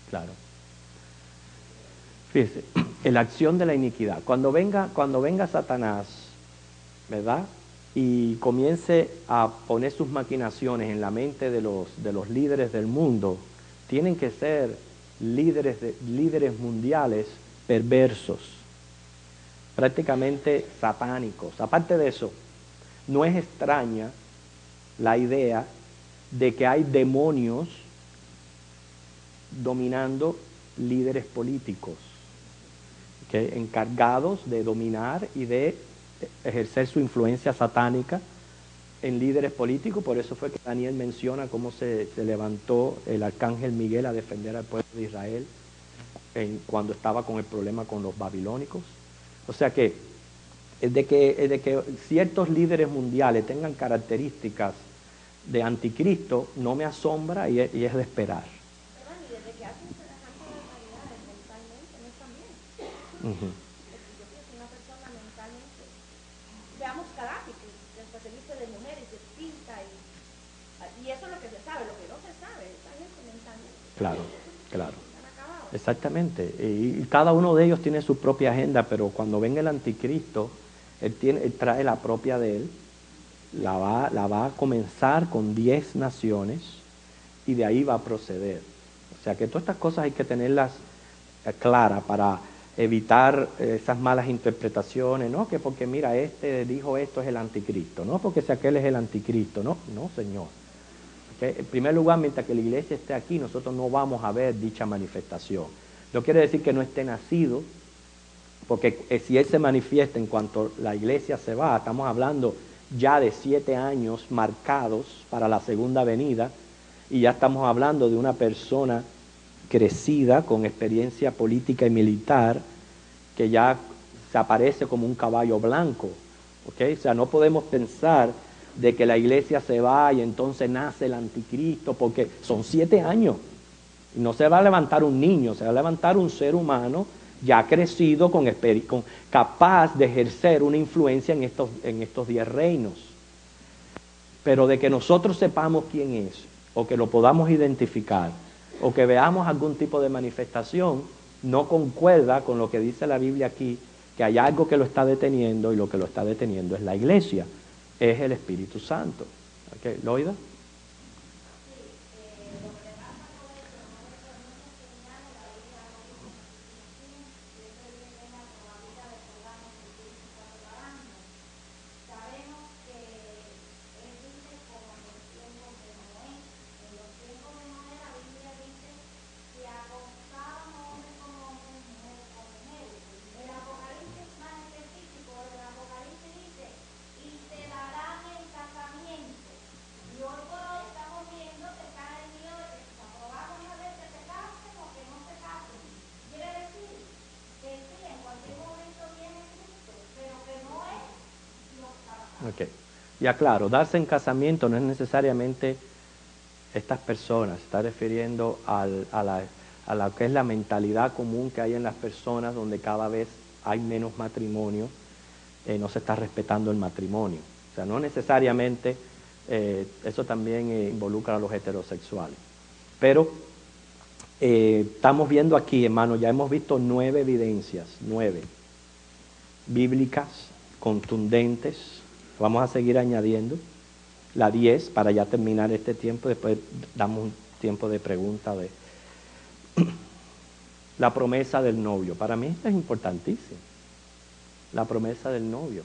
Claro. Fíjese, la acción de la iniquidad. Cuando venga Satanás, ¿verdad? Y comience a poner sus maquinaciones en la mente de los líderes del mundo, tienen que ser líderes mundiales perversos, prácticamente satánicos. Aparte de eso, no es extraña la idea de que hay demonios dominando líderes políticos, ¿okay?, encargados de dominar y de ejercer su influencia satánica en líderes políticos. Por eso fue que Daniel menciona cómo se levantó el arcángel Miguel a defender al pueblo de Israel cuando estaba con el problema con los babilónicos. O sea que es de que ciertos líderes mundiales tengan características de anticristo no me asombra y es de esperar. Perdón, y desde que hacen semejante barbaridades mentalmente, no están bien. Uh-huh. Porque yo creo que una persona mentalmente, veamos Gaddafi, que después se viste de mujer y se pinta, y eso es lo que se sabe, lo que no se sabe, esta gente mentalmente. Claro, claro. Están acabados. Exactamente. Y cada uno de ellos tiene su propia agenda, pero cuando venga el anticristo, él trae la propia de él, la va a comenzar con 10 naciones y de ahí va a proceder. O sea que todas estas cosas hay que tenerlas claras para evitar esas malas interpretaciones, no que porque mira, este dijo esto es el anticristo, no porque si aquel es el anticristo, no, señor. ¿Okay? En primer lugar, mientras que la iglesia esté aquí, nosotros no vamos a ver dicha manifestación. No quiere decir que no esté nacido, porque si él se manifiesta en cuanto la iglesia se va, estamos hablando ya de 7 años marcados para la segunda venida, y ya estamos hablando de una persona crecida con experiencia política y militar que ya se aparece como un caballo blanco. ¿Okay? O sea, no podemos pensar de que la iglesia se va y entonces nace el anticristo, porque son 7 años. Y no se va a levantar un niño, se va a levantar un ser humano ya crecido, capaz de ejercer una influencia en estos 10 reinos. Pero de que nosotros sepamos quién es, o que lo podamos identificar, o que veamos algún tipo de manifestación, no concuerda con lo que dice la Biblia aquí, que hay algo que lo está deteniendo, y lo que lo está deteniendo es la iglesia, es el Espíritu Santo. ¿Okay? ¿Loida? Okay. Ya claro, darse en casamiento no es necesariamente estas personas, se está refiriendo a la que es la mentalidad común que hay en las personas, donde cada vez hay menos matrimonio, no se está respetando el matrimonio. O sea, no necesariamente, eso también involucra a los heterosexuales. Pero estamos viendo aquí, hermano, ya hemos visto 9 evidencias, 9 bíblicas, contundentes. Vamos a seguir añadiendo la 10 para ya terminar este tiempo. Después damos un tiempo de pregunta de la promesa del novio. Para mí esto es importantísimo. La promesa del novio.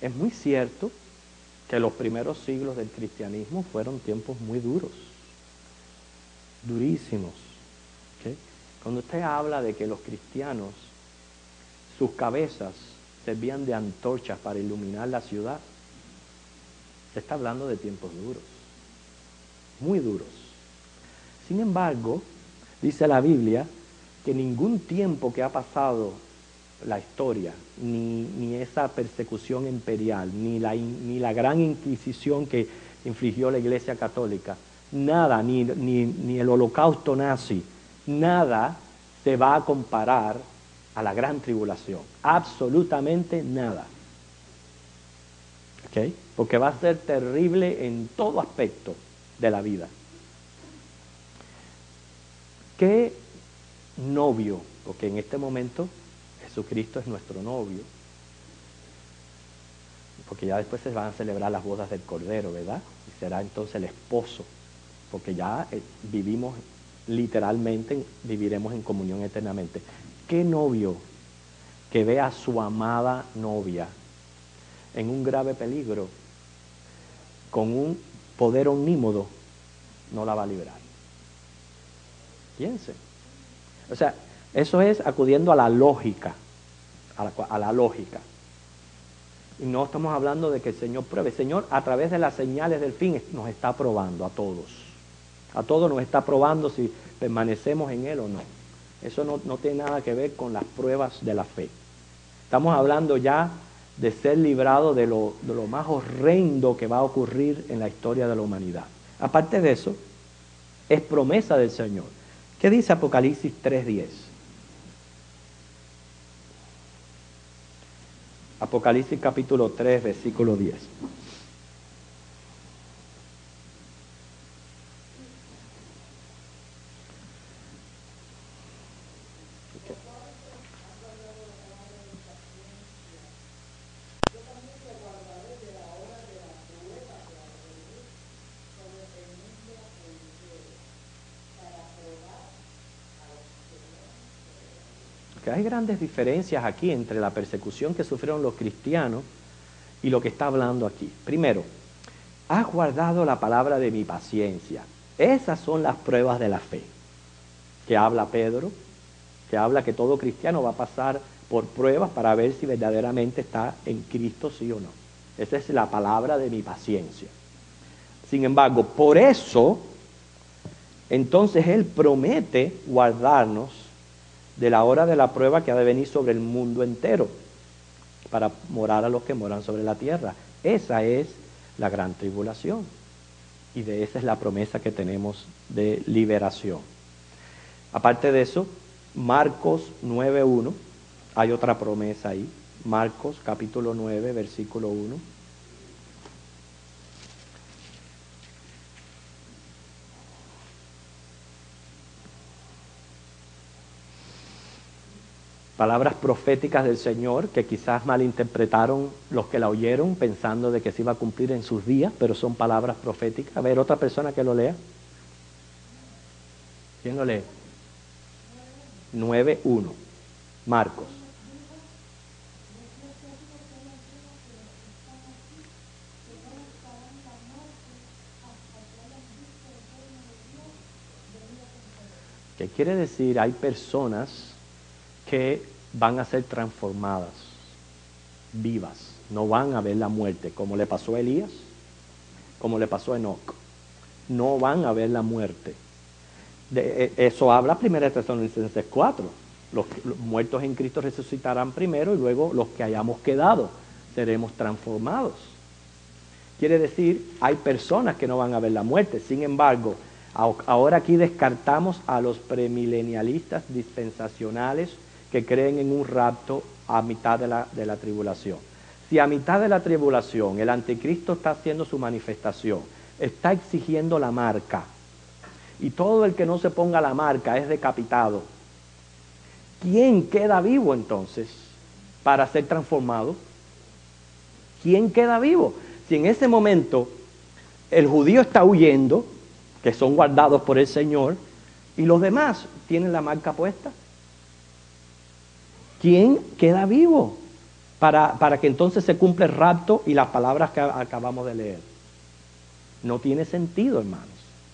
Es muy cierto que los primeros siglos del cristianismo fueron tiempos muy duros, durísimos. ¿Okay? Cuando usted habla de que los cristianos, sus cabezas servían de antorchas para iluminar la ciudad, se está hablando de tiempos duros, muy duros. Sin embargo, dice la Biblia que ningún tiempo que ha pasado la historia, ni esa persecución imperial, ni la gran inquisición que infligió la Iglesia Católica, nada, ni el holocausto nazi, nada se va a comparar a la gran tribulación, absolutamente nada. ¿Okay? Porque va a ser terrible en todo aspecto de la vida. ¿Qué novio? Porque en este momento Jesucristo es nuestro novio, porque ya después se van a celebrar las bodas del Cordero, ¿verdad? Y será entonces el esposo, porque ya vivimos literalmente, viviremos en comunión eternamente. ¿Qué novio que ve a su amada novia en un grave peligro con un poder omnímodo no la va a librar. Piense. O sea, eso es acudiendo a la lógica, a la lógica. Y no estamos hablando de que el Señor pruebe. El Señor, a través de las señales del fin, nos está probando a todos. A todos nos está probando si permanecemos en Él o no. Eso no tiene nada que ver con las pruebas de la fe. Estamos hablando ya de ser librado de lo más horrendo que va a ocurrir en la historia de la humanidad. Aparte de eso, es promesa del Señor. ¿Qué dice Apocalipsis 3:10? Apocalipsis capítulo 3, versículo 10. Que hay grandes diferencias aquí entre la persecución que sufrieron los cristianos y lo que está hablando aquí. Primero, has guardado la palabra de mi paciencia. Esas son las pruebas de la fe que habla Pedro, que habla que todo cristiano va a pasar por pruebas para ver si verdaderamente está en Cristo, sí o no. Esa es la palabra de mi paciencia. Sin embargo, por eso, entonces Él promete guardarnos de la hora de la prueba que ha de venir sobre el mundo entero, para morar a los que moran sobre la tierra. Esa es la gran tribulación. Y de esa es la promesa que tenemos de liberación. Aparte de eso, Marcos 9:1, hay otra promesa ahí. Marcos capítulo 9, versículo 1. Palabras proféticas del Señor que quizás malinterpretaron los que la oyeron pensando de que se iba a cumplir en sus días, pero son palabras proféticas. A ver, otra persona que lo lea. ¿Quién lo lee? 9:1. Marcos. ¿Qué quiere decir? Hay personas que van a ser transformadas, vivas, no van a ver la muerte, como le pasó a Elías, como le pasó a Enoc. No van a ver la muerte. Eso habla 1 Tesalonicenses 4. Los muertos en Cristo resucitarán primero y luego los que hayamos quedado seremos transformados. Quiere decir, hay personas que no van a ver la muerte. Sin embargo, ahora aquí descartamos a los premilenialistas dispensacionales que creen en un rapto a mitad de la tribulación. Si a mitad de la tribulación el anticristo está haciendo su manifestación, está exigiendo la marca, y todo el que no se ponga la marca es decapitado, ¿quién queda vivo entonces para ser transformado? ¿Quién queda vivo? Si en ese momento el judío está huyendo, que son guardados por el Señor, y los demás tienen la marca puesta, ¿quién queda vivo para que entonces se cumpla el rapto y las palabras que acabamos de leer? No tiene sentido, hermanos.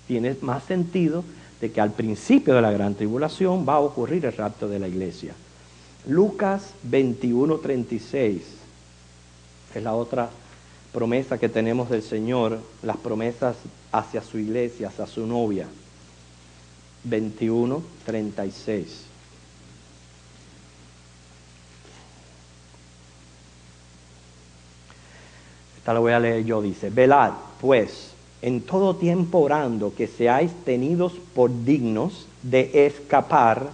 Tiene más sentido de que al principio de la gran tribulación va a ocurrir el rapto de la iglesia. Lucas 21:36 es la otra promesa que tenemos del Señor, las promesas hacia su iglesia, hacia su novia. 21:36. Esta la voy a leer yo, dice: velad, pues, en todo tiempo orando, que seáis tenidos por dignos de escapar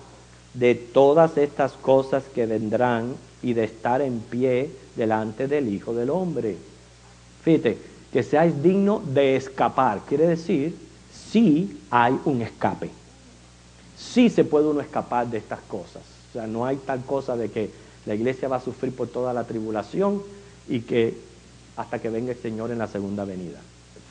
de todas estas cosas que vendrán y de estar en pie delante del Hijo del Hombre. Fíjate, que seáis dignos de escapar. Quiere decir, sí hay un escape. Sí se puede uno escapar de estas cosas. O sea, no hay tal cosa de que la iglesia va a sufrir por toda la tribulación y que hasta que venga el Señor en la segunda venida.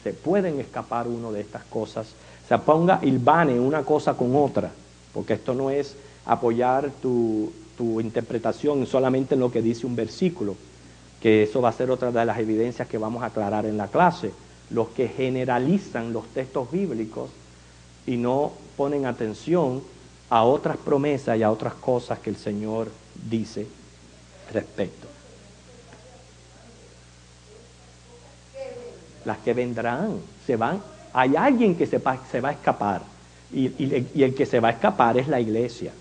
Se pueden escapar uno de estas cosas. Se ponga hilvane una cosa con otra, porque esto no es apoyar tu interpretación solamente en lo que dice un versículo, que eso va a ser otra de las evidencias que vamos a aclarar en la clase. los que generalizan los textos bíblicos y no ponen atención a otras promesas y a otras cosas que el Señor dice respecto. Las que vendrán, se van. Hay alguien que se va a escapar y el que se va a escapar es la iglesia.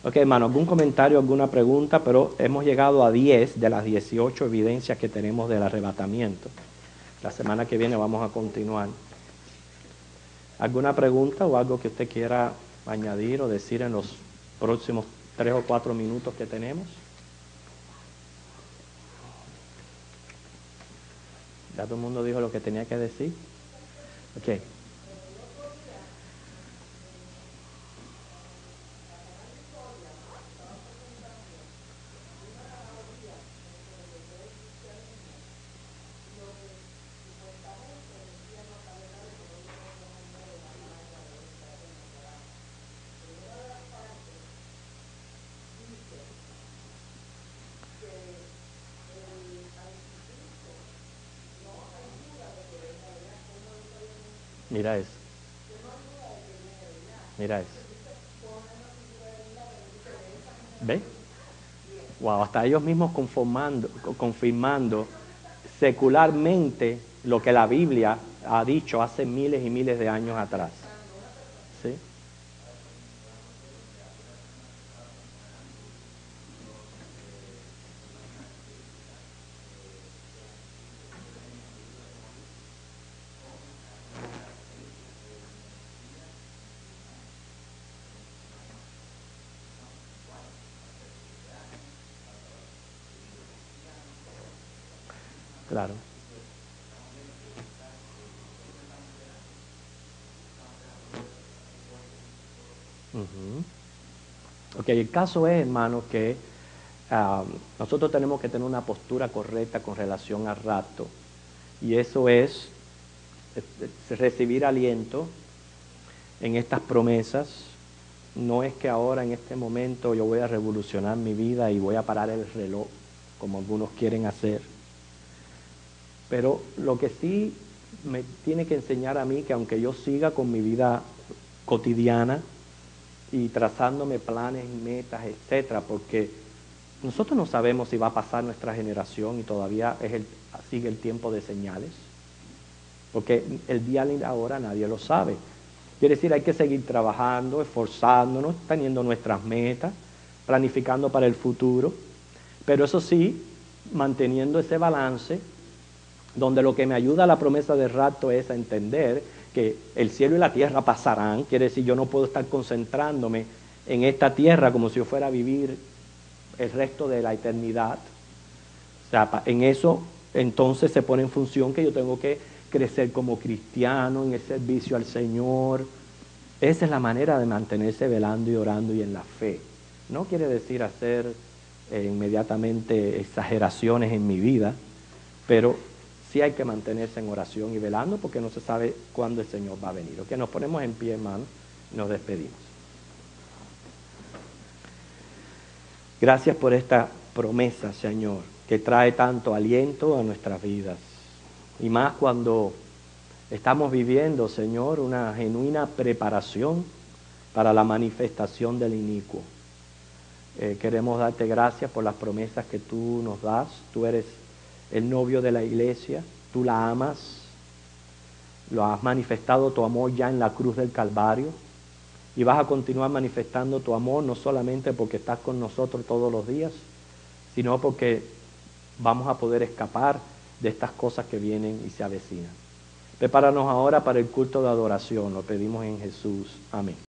Ok, hermano, ¿algún comentario, alguna pregunta? Pero hemos llegado a 10 de las 18 evidencias que tenemos del arrebatamiento. La semana que viene vamos a continuar. ¿Alguna pregunta o algo que usted quiera añadir o decir en los próximos 3 o 4 minutos que tenemos? ¿Ya todo el mundo dijo lo que tenía que decir? Ok. Mira eso. Mira eso. ¿Ve? Wow, hasta ellos mismos confirmando secularmente lo que la Biblia ha dicho hace miles y miles de años atrás. ¿Sí? Claro. Ok, el caso es, hermano, que nosotros tenemos que tener una postura correcta con relación al rapto. Y eso es recibir aliento en estas promesas. No es que ahora, en este momento, yo voy a revolucionar mi vida y voy a parar el reloj, como algunos quieren hacer. Pero lo que sí me tiene que enseñar a mí, que aunque yo siga con mi vida cotidiana y trazándome planes y metas, etcétera, porque nosotros no sabemos si va a pasar nuestra generación y todavía sigue el tiempo de señales, porque el día y la hora nadie lo sabe. Quiere decir, hay que seguir trabajando, esforzándonos, teniendo nuestras metas, planificando para el futuro, pero eso sí, manteniendo ese balance, donde lo que me ayuda a la promesa del rapto es a entender que el cielo y la tierra pasarán. Quiere decir, yo no puedo estar concentrándome en esta tierra como si yo fuera a vivir el resto de la eternidad. O sea, en eso entonces se pone en función que yo tengo que crecer como cristiano en el servicio al Señor. Esa es la manera de mantenerse velando y orando y en la fe. No quiere decir hacer inmediatamente exageraciones en mi vida, pero sí hay que mantenerse en oración y velando porque no se sabe cuándo el Señor va a venir. Ok, nos ponemos en pie, hermano, y nos despedimos. Gracias por esta promesa, Señor, que trae tanto aliento a nuestras vidas. Y más cuando estamos viviendo, Señor, una genuina preparación para la manifestación del inicuo. Queremos darte gracias por las promesas que tú nos das. Tú eres el novio de la iglesia, tú la amas, lo has manifestado tu amor ya en la cruz del Calvario y vas a continuar manifestando tu amor no solamente porque estás con nosotros todos los días, sino porque vamos a poder escapar de estas cosas que vienen y se avecinan. Prepáranos ahora para el culto de adoración, lo pedimos en Jesús. Amén.